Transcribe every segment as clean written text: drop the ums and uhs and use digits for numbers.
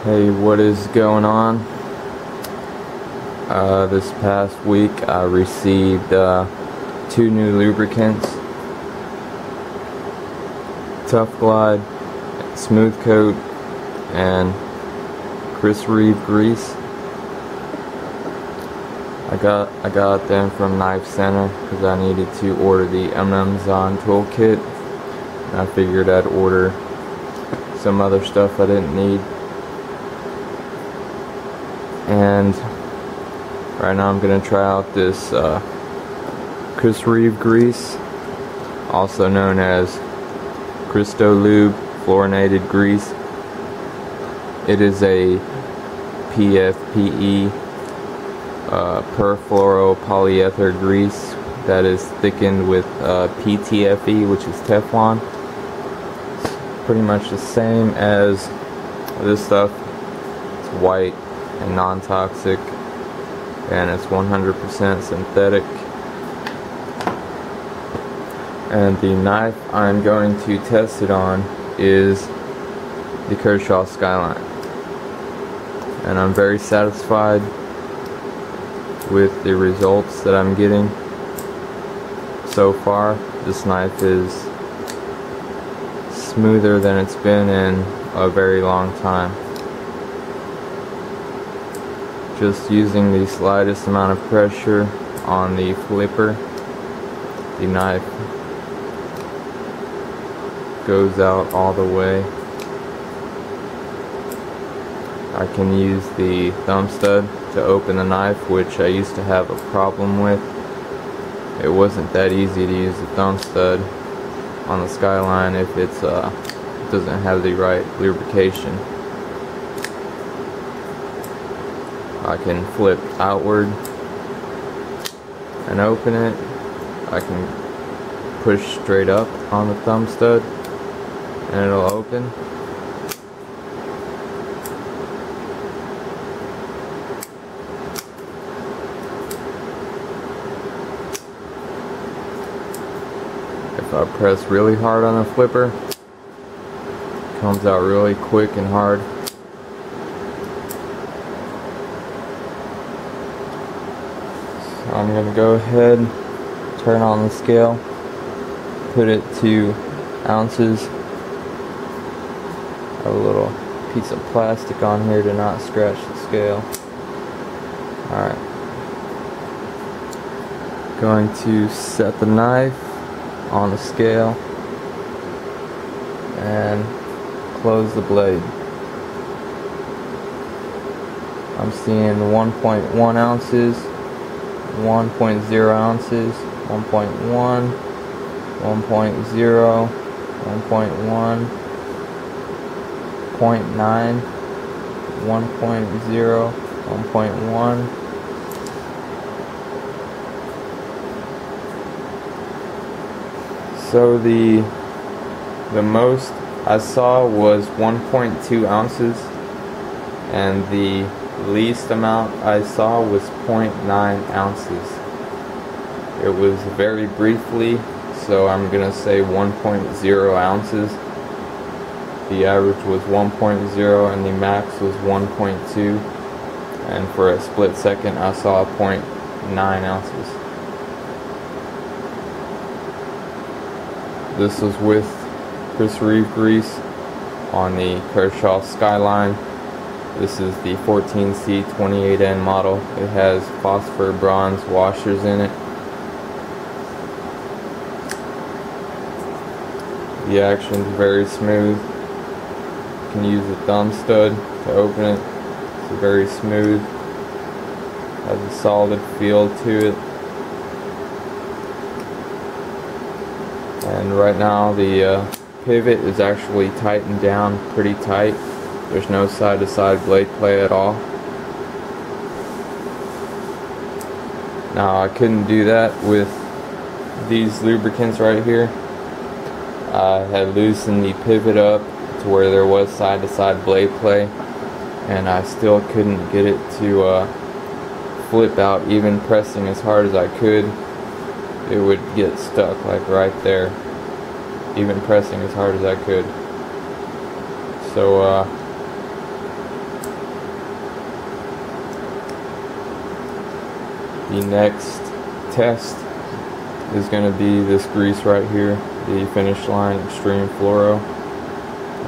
Hey, what is going on? This past week I received 2 new lubricants, Tough Glide, Smooth Coat, and Reeve grease. I got them from Knife Center because I needed to order the M&M's on toolkit, and I figured I'd order some other stuff I didn't need. And right now I'm going to try out this Reeve grease, also known as Christo-Lube fluorinated grease. It is a PFPE perfluoropolyether grease that is thickened with PTFE, which is Teflon. It's pretty much the same as this stuff. It's white and non-toxic, and it's 100% synthetic. And the knife I'm going to test it on is the Kershaw Skyline, and I'm very satisfied with the results that I'm getting so far. This knife is smoother than it's been in a very long time. Just using the slightest amount of pressure on the flipper, the knife goes out all the way. I can use the thumb stud to open the knife, which I used to have a problem with. It wasn't that easy to use the thumb stud on the Skyline if it doesn't have the right lubrication. I can flip outward and open it. I can push straight up on the thumb stud and it'll open. If I press really hard on the flipper, it comes out really quick and hard. I'm going to go ahead, turn on the scale, put it to ounces. I have a little piece of plastic on here to not scratch the scale. Alright. Going to set the knife on the scale and close the blade. I'm seeing 1.1 ounces. 1.0 ounces, 1.1, 1.0, 1.1, 0.9, 1.0, 1.1. So the most I saw was 1.2 ounces, and the least amount I saw was 0.9 ounces. It was very briefly, so I'm gonna say 1.0 ounces. The average was 1.0 and the max was 1.2, and for a split second I saw 0.9 ounces. This was with Reeve grease on the Kershaw Skyline. This is the 14C28N model. It has phosphor bronze washers in it. The action is very smooth. You can use the thumb stud to open it. It's very smooth. Has a solid feel to it. And right now the pivot is actually tightened down pretty tight. There's no side-to-side blade play at all. Now I couldn't do that with these lubricants right here. I had loosened the pivot up to where there was side-to-side blade play, and I still couldn't get it to flip out. Even pressing as hard as I could, it would get stuck like right there. Even pressing as hard as I could. So The next test is going to be this grease right here, the Finish Line Extreme Fluoro.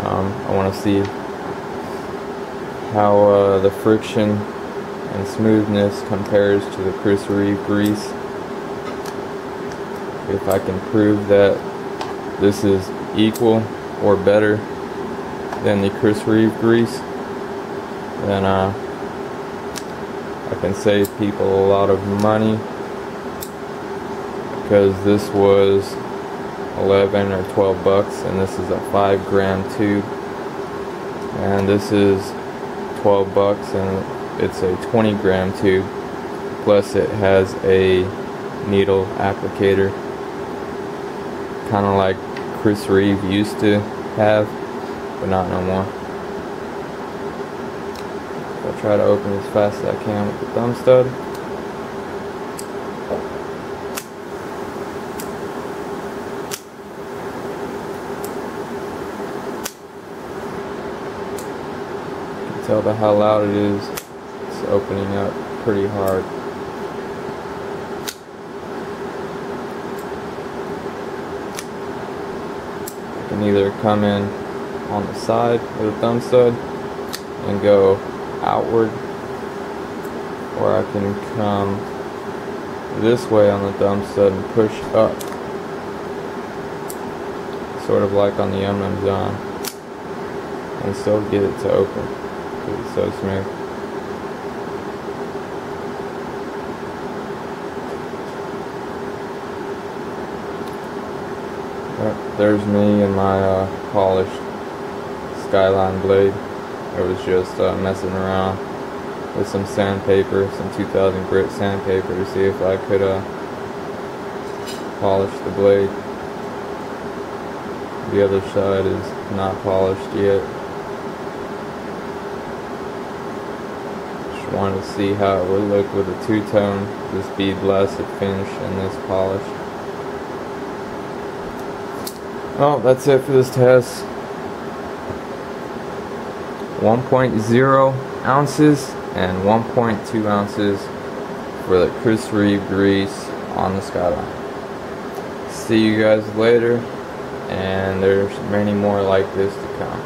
I want to see how the friction and smoothness compares to the Christo-Lube grease. If I can prove that this is equal or better than the Christo-Lube grease, then I can save people a lot of money, because this was 11 or 12 bucks and this is a 5-gram tube, and this is 12 bucks and it's a 20-gram tube, plus it has a needle applicator, kind of like Reeve used to have, but not no more. I'll try to open as fast as I can with the thumb stud. You can tell by how loud it is. It's opening up pretty hard. I can either come in on the side with a thumb stud and go outward, or I can come this way on the thumb stud and push up, sort of like on the zone, and still get it to open because it's so smooth. There's me and my polished Skyline blade. I was just messing around with some sandpaper, some 2000 grit sandpaper, to see if I could polish the blade. The other side is not polished yet. Just wanted to see how it would look with a two-tone, this bead blasted finish and this polish. Well, that's it for this test. 1.0 ounces and 1.2 ounces for the Christo-Lube grease on the Skyline. See you guys later, and there's many more like this to come.